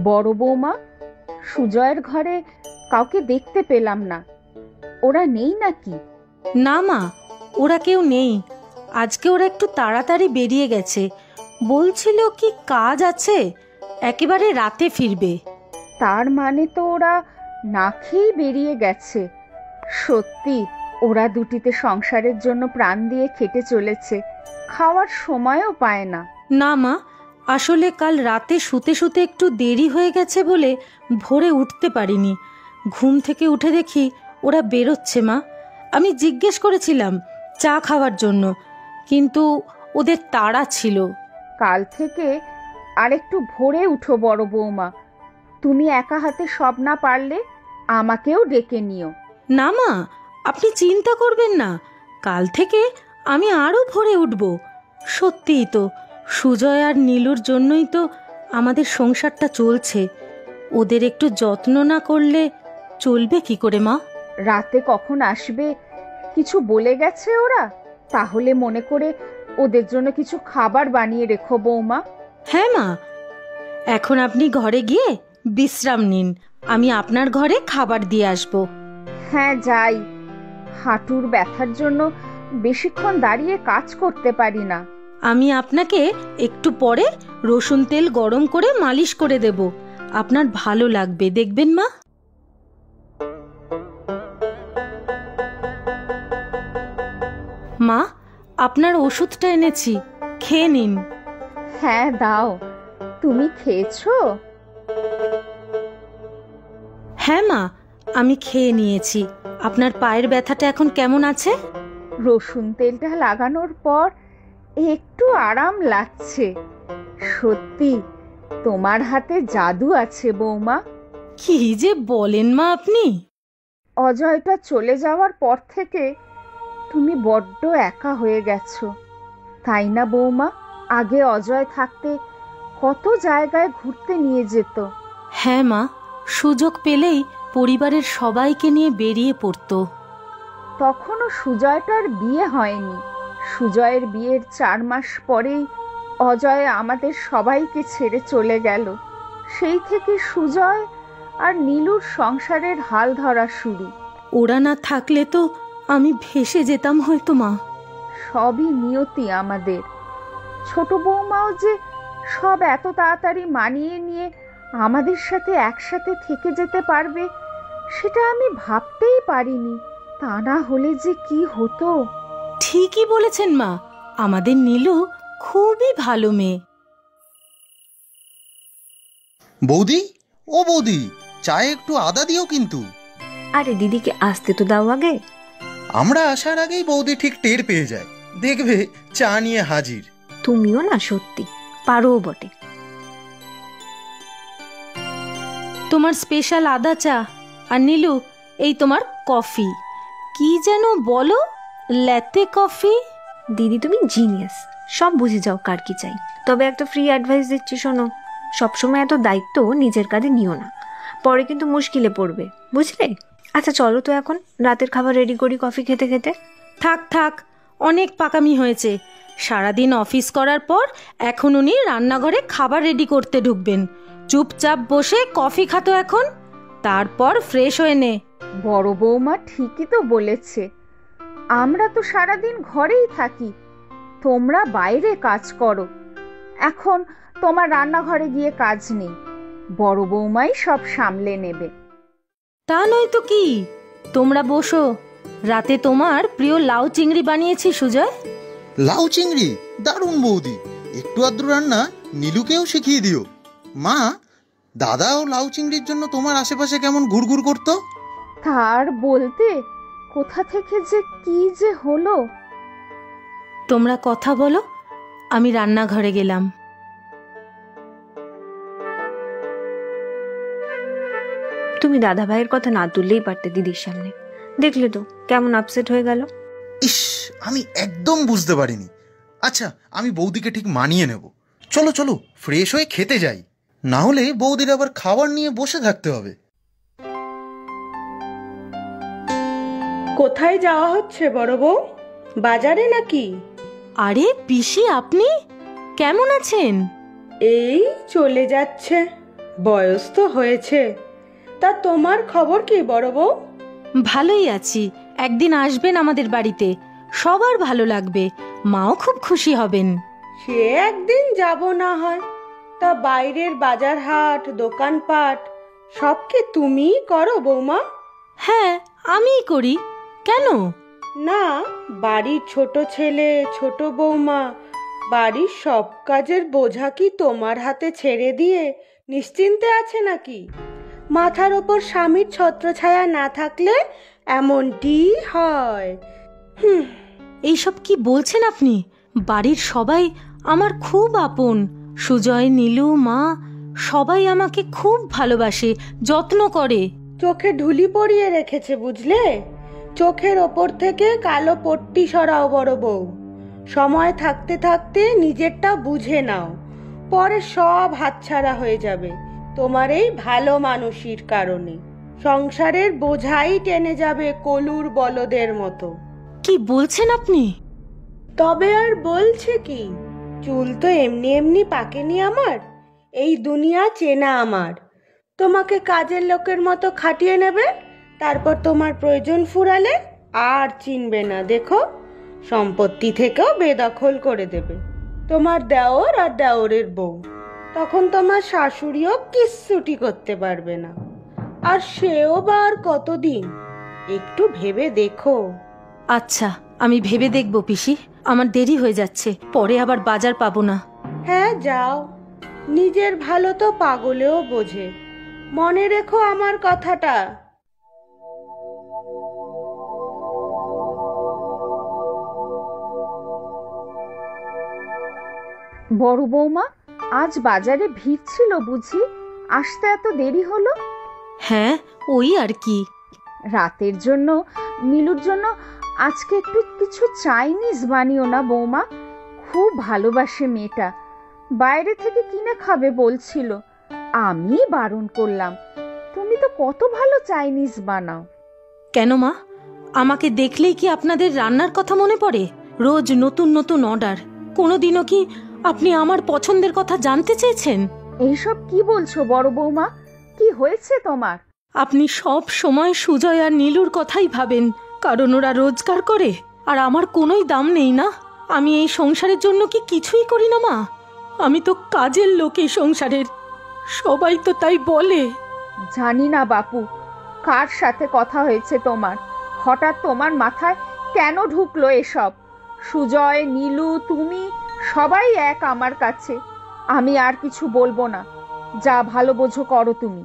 বড় বৌমা, সুজয়ের ঘরে কাউকে দেখতে পেলাম না। ওরা নেই নাকি? না মা, ওরা কেউ নেই। আজকে ওরা একটু তাড়াতাড়ি বেরিয়ে গেছে। বলছিল কি কাজ আছে, একেবারে রাতে ফিরবে। তার মানে তো ওরা না খেয়েই বেরিয়ে গেছে। সত্যি ওরা দুটিতে সংসারের জন্য প্রাণ দিয়ে খেটে চলেছে, খাওয়ার সময়ও পায় না। না মা, আসলে কাল রাতে শুতে শুতে একটু দেরি হয়ে গেছে বলে ভোরে উঠতে পারিনি। ঘুম থেকে উঠে দেখি ওরা বেরোচ্ছে মা। আমি জিজ্ঞেস করেছিলাম চা খাওয়ার জন্য, কিন্তু ওদের তাড়া ছিল। কাল থেকে আর একটু ভোরে উঠো বড় বৌমা। তুমি একা হাতে সব না পারলে আমাকেও ডেকে নিও। না মা, আপনি চিন্তা করবেন না, কাল থেকে আমি আরও ভোরে উঠব। সত্যিই তো, সুজয় আর নীলুর জন্যই তো আমাদের সংসারটা চলছে। ওদের একটু যত্ন না করলে চলবে কি করে মা? রাতে কখন আসবে কিছু বলে গেছে ওরা? তাহলে মনে করে ওদের জন্য কিছু খাবার বানিয়ে রেখো বৌমা। হ্যাঁ মা, এখন আপনি ঘরে গিয়ে বিশ্রাম নিন, আমি আপনার ঘরে খাবার দিয়ে আসব। হ্যাঁ যাই, হাঁটুর ব্যথার জন্য বেশিক্ষণ দাঁড়িয়ে কাজ করতে পারি না। আমি আপনাকে একটু পরে রসুন তেল গরম করে মালিশ করে দেব, আপনার ভালো লাগবে, দেখবেন মা। মা, আপনার ওষুধটা এনেছি, খেয়ে নিন। হ্যাঁ দাও। তুমি খেয়েছো? হ্যাঁ মা, আমি খেয়ে নিয়েছি। আপনার পায়ের ব্যথাটা এখন কেমন আছে? রসুন তেলটা লাগানোর পর একটু আরাম লাগছে। সত্যি তোমার হাতে জাদু আছে বৌমা। কি যে বলেন মা আপনি! অজয়টা চলে যাওয়ার পর থেকে তুমি বড্ড একা হয়ে গেছো, তাই না বৌমা? আগে অজয় থাকতে কত জায়গায় ঘুরতে নিয়ে যেত। হ্যাঁ মা, সুযোগ পেলেই পরিবারের সবাইকে নিয়ে বেরিয়ে পড়তো। তখনও সুজয়টার বিয়ে হয়নি। সুজয়ের বিয়ের 4 মাস পরেই অজয় আমাদের সবাইকে ছেড়ে চলে গেল। সেই থেকে সুজয় আর নীলুর সংসারের হাল ধরা শুরু। ওরা না থাকলে তো আমি ভেসে যেতাম হয়তো মা। সবই নিয়তি আমাদের। ছোট বৌমাও যে সব এত তাড়াতাড়ি মানিয়ে নিয়ে আমাদের সাথে একসাথে থেকে যেতে পারবে, সেটা আমি ভাবতেই পারিনি। তা না হলে যে কি হতো। ঠিকই বলেছেন মা, আমাদের নীলু খুবই ভালো মেয়ে। বৌদি, ও বৌদি, চায়ে একটু আদা দিও কিন্তু। আরে দিদিকে আসতে তো দাও আগে। আমরা আসার আগেই বৌদি ঠিক টের পেয়ে যায়, দেখবে চা নিয়ে হাজির। তুমিও না সত্যি পারো বটে। তোমার স্পেশাল আদা চা, আর নীলু এই তোমার কফি। কি যেন বলো, ল্যাতে কফি? দিদি তুমি জিনিয়াস, সব বুঝে যাও কার কি চাই। তবে একটা ফ্রি অ্যাডভাইস দিচ্ছি, শোনো, সবসময় এত দায়িত্ব নিজের কাঁধে নিও না, পরে কিন্তু মুশকিলে পড়বে, বুঝলে? আচ্ছা চলো তো এখন রাতের খাবার রেডি করি কফি খেতে খেতে। থাক থাক, অনেক পাকামি হয়েছে। সারাদিন অফিস করার পর এখন উনি রান্নাঘরে খাবার রেডি করতে ঢুকবেন। চুপচাপ বসে কফি খাতো এখন, তারপর ফ্রেশ হয়ে নে। বড় বৌমা ঠিকই তো বলেছে। আমরা তো সারাদিন ঘরেই থাকি, তোমরা বাইরে কাজ করো। এখন তোমার রান্নাঘরে গিয়ে কাজ নেই, বড় বৌমাই সব সামলে নেবে। তা নয় তো কি, তোমরা বসো। রাতে তোমার প্রিয় লাউ চিংড়ি বানিয়েছি সুজয়। লাউ চিংড়ি? দারুণ বৌদি, একটু আদ্র রান্না নীলুকেও শিখিয়ে দিও। মা, দাদাও লাউ চিংড়ির জন্য তোমার আশেপাশে কেমন ঘুরঘুর করতো। তার বলতে কোথা থেকে যে কি যে হলো। তোমরা কথা বলো, আমি রান্নাঘরে গেলাম। তুমি দাদা ভাইয়ের কথা না তুললেই পারতে দিদির সামনে, দেখলে তো কেমন আপসেট হয়ে গেল। ইস, আমি একদম বুঝতে পারিনি। আচ্ছা, আমি বৌদিকে ঠিক মানিয়ে নেব। চলো চলো ফ্রেশ হয়ে খেতে যাই, না হলে বৌদির আবার খাবার নিয়ে বসে থাকতে হবে। কোথায় যাওয়া হচ্ছে বড় বউ? বাজারে নাকি? আরে পিসি, আপনি কেমন আছেন? এই চলে যাচ্ছে। বয়স তো হয়েছে। তা তোমার খবর কি বড় বউ? ভালোই আছি। একদিন আসবেন আমাদের বাড়িতে, সবার ভালো লাগবে, মাও খুব খুশি হবেন। সে একদিন যাব না হয়। তা বাইরের বাজার হাট দোকানপাট সব কি তুমিই করো বৌমা? হ্যাঁ, আমিই করি। কেন? না, বাড়ির ছোট ছেলে ছোট বৌমা বাড়ির সব কাজের বোঝা কি তোমার হাতে ছেড়ে দিয়ে নিশ্চিন্তে আছে নাকি? মাথার ওপর স্বামীর ছত্রছায়া না থাকলে এমনটি হয়। এইসব কি বলছেন আপনি? বাড়ির সবাই আমার খুব আপন। সুজয়, নীলু, মা সবাই আমাকে খুব ভালোবাসে, যত্ন করে। চোখে ঢুলি পরিয়ে রেখেছে বুঝলে। চোখের ওপর থেকে কালো পট্টি সরাও বড় বউ। সময় থাকতে থাকতে নিজেরটা বুঝে নাও, পরে সব হাতছাড়া হয়ে যাবে তোমার এই ভালো মানুষের কারণে। সংসারের বোঝাই টেনে যাবে কলুর বলদের মতো। কি বলছেন আপনি? তবে আর বলছে কি, চুল তো এমনি এমনি পাকেনি আমার। এই দুনিয়া চেনা আমার। তোমাকে কাজের লোকের মতো খাটিয়ে নেবে, তারপর তোমার প্রয়োজন ফুরালে আর চিনবে না। দেখো, সম্পত্তি থেকেও বেদখল করে দেবে তোমার দেওর আর দেওরের বউ। তখন তোমার শাশুড়িও কিচ্ছুটি করতে পারবে না। আর সেও বা আর কতদিন? একটু ভেবে দেখো। আচ্ছা, আমি ভেবে দেখব পিসি। আমার দেরি হয়ে যাচ্ছে, পরে আবার বাজার পাবো না। হ্যাঁ যাও, নিজের ভালো তো পাগলেও বোঝে। মনে রেখো আমার কথাটা। বড় বৌমা, আজ বাজারে ভিড় ছিল বুঝি, আসতে এত দেরি হলো? হ্যাঁ, ওই আর কি। রাতের জন্য নীলুর জন্য আজকে একটু কিছু চাইনিজ বানিও না বৌমা, খুব ভালোবাসে মেয়েটা। বাইরে থেকে কিনে খাবে বলছিল, আমি বারণ করলাম। তুমি তো কত ভালো চাইনিজ বানাও। কেন মা, আমাকে দেখলেই কি আপনাদের রান্নার কথা মনে পড়ে? রোজ নতুন নতুন অর্ডার। কোনোদিনও কি আপনি আমার পছন্দের কথা জানতে চেয়েছেন? এইসব কি বলছো বড় বৌমা? কি হয়েছে তোমার? আপনি সব সময় সুজয় আর নীলুর কথাই ভাবেন, কারণ ওরা রোজগার করে আর আমার কোনোই দাম নেই না। আমি এই সংসারের জন্য কি কিছুই করি না মা? আমি তো কাজের লোক এই সংসারের, সবাই তো তাই বলে। জানি না বাপু, কার সাথে কথা হয়েছে তোমার? হঠাৎ তোমার মাথায় কেন ঢুকলো এসব? সুজয়, নীলু, তুমি সবাই এক আমার কাছে। আমি আর কিছু বলবো না, যা ভালো বোঝো করো তুমি।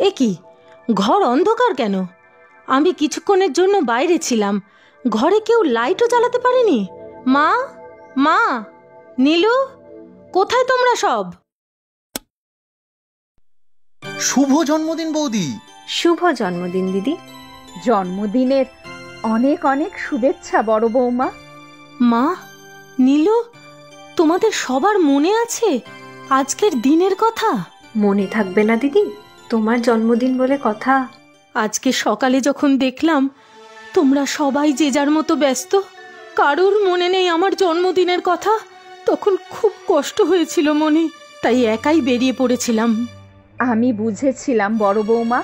এ কি, ঘর অন্ধকার কেন? আমি কিছুক্ষণের জন্য বাইরে ছিলাম, ঘরে কেউ লাইটও জ্বালাতে পারেনি। মা, মা, নীলু, কোথায় তোমরা সব? শুভ জন্মদিন বৌদি। শুভ জন্মদিন দিদি। জন্মদিনের অনেক অনেক শুভেচ্ছা বড় বৌমা। মা, নীলু, তোমাদের সবার মনে আছে আজকের দিনের কথা? মনে থাকবে না দিদি? তোমার জন্মদিন বলে কথা। আজকে সকালে যখন দেখলাম তোমরা সবাই যে যার মতো ব্যস্ত, কারোর মনে নেই আমার জন্মদিনের কথা, তখন খুব কষ্ট হয়েছিল মনে, তাই একাই বেরিয়ে পড়েছিলাম। আমি বুঝেছিলাম বড় বৌমা,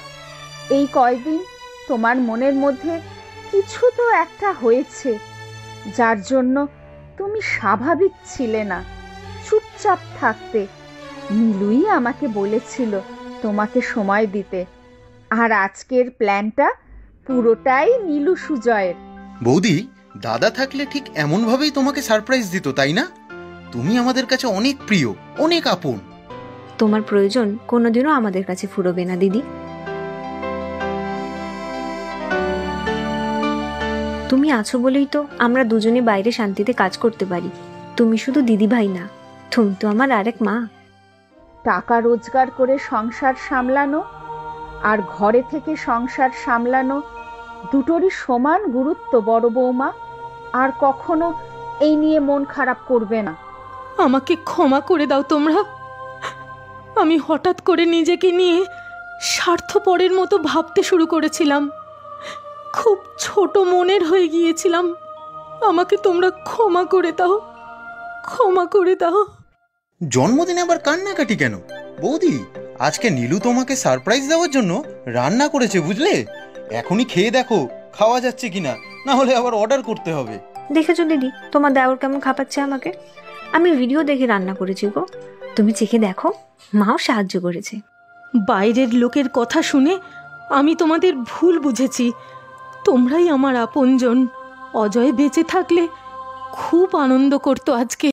এই কয়দিন তোমার মনের মধ্যে কিছু তো একটা হয়েছে, যার জন্য তুমি স্বাভাবিক ছিলে না, চুপচাপ থাকতে। নীলুই আমাকে বলেছিল তোমাকে সময় দিতে, আর আজকের প্ল্যানটা পুরোটাই নীলু সুজয়ের। বৌদি, দাদা থাকলে ঠিক এমনভাবেই তোমাকে সারপ্রাইজ দিত, তাই না? তুমি আমাদের কাছে অনেক প্রিয়, অনেক আপন। তোমার প্রয়োজন কোনোদিনও আমাদের কাছে ফুরবে না দিদি। তুমি আছো বলেই তো আমরা দুজনে বাইরে শান্তিতে কাজ করতে পারি। তুমি শুধু দিদি ভাই না, তুমি তো আমার আরেক মা। টাকা রোজগার করে সংসার সামলানো আর ঘরে থেকে সংসার সামলানো দুটোরই সমান গুরুত্ব বড় বৌমা। আর কখনো এই নিয়ে মন খারাপ করবে না। আমাকে ক্ষমা করে দাও তোমরা। আমি হঠাৎ করে নিজেকে নিয়ে স্বার্থপরের মতো ভাবতে শুরু করেছিলাম, খুব ছোট মনের হয়ে গিয়েছিলাম। আমাকে তোমরা ক্ষমা করে দাও, ক্ষমা করে দাও। জন্মদিনে আবার কান্নাকাটি কেন? বৌদি, আজকে নীলু তোমাকে সারপ্রাইজ দেওয়ার জন্য রান্না করেছে, বুঝলে? এখনই খেয়ে দেখো খাওয়া যাচ্ছে কিনা, না হলে আবার অর্ডার করতে হবে। দেখেছো দিদি, তোমার দেওর কেমন খাপাচ্ছে আমাকে? আমি ভিডিও দেখে রান্না করেছি গো, তুমি চেখে দেখো, মাও সাহায্য করেছে। বাইরের লোকের কথা শুনে আমি তোমাদের ভুল বুঝেছি। তোমরাই আমার আপনজন। অজয় বেঁচে থাকলে খুব আনন্দ করতো আজকে।